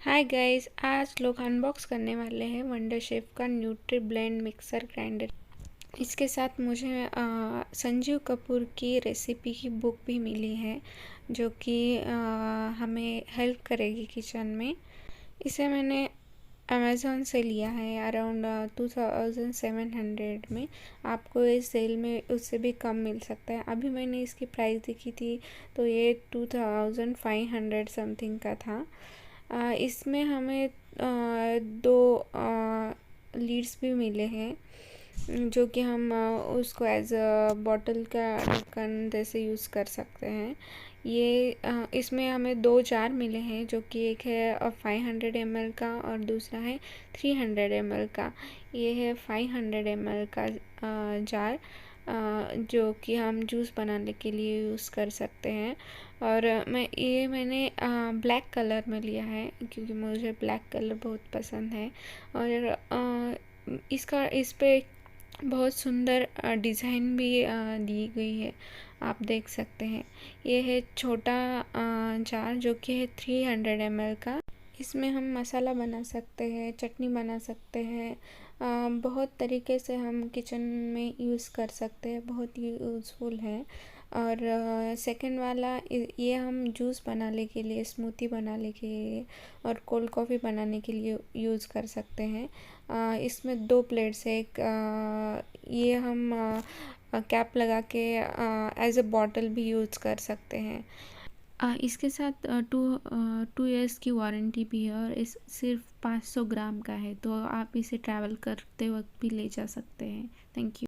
Hi guys, आज लोग unbox करने वाले हैं वंडर शेफ का न्यूट्री ब्लेंड मिक्सर ग्राइंडर। इसके साथ मुझे संजीव कपूर की रेसिपी की बुक भी मिली है, जो कि हमें हेल्प करेगी किचन में। इसे मैंने अमेज़ॉन से लिया है अराउंड 2700 में। आपको इस सेल में उससे भी कम मिल सकता है। अभी मैंने इसकी प्राइस देखी थी तो ये 2500 समथिंग का था। इसमें हमें दो लीड्स भी मिले हैं, जो कि हम उसको एज अ बॉटल का ढक्कन जैसे यूज़ कर सकते हैं। ये इसमें हमें दो जार मिले हैं, जो कि एक है 500 ml का और दूसरा है 300 ml का। ये है 500 ml का जार, जो कि हम जूस बनाने के लिए यूज़ कर सकते हैं। और मैंने ब्लैक कलर में लिया है, क्योंकि मुझे ब्लैक कलर बहुत पसंद है। और इस पे बहुत सुंदर डिज़ाइन भी दी गई है, आप देख सकते हैं। ये है छोटा जार, जो कि है 300 ml का। इसमें हम मसाला बना सकते हैं, चटनी बना सकते हैं, बहुत तरीके से हम किचन में यूज़ कर सकते हैं, बहुत यूज़फुल है। और सेकंड वाला ये हम जूस बनाने के लिए, स्मूदी बनाने के लिए और कोल्ड कॉफ़ी बनाने के लिए यूज़ कर सकते हैं। इसमें दो प्लेट्स है। एक ये हम कैप लगा के एज अ बॉटल भी यूज़ कर सकते हैं। इसके साथ 2 इयर्स की वारंटी भी है, और इस सिर्फ 500 ग्राम का है, तो आप इसे ट्रैवल करते वक्त भी ले जा सकते हैं। Thank you.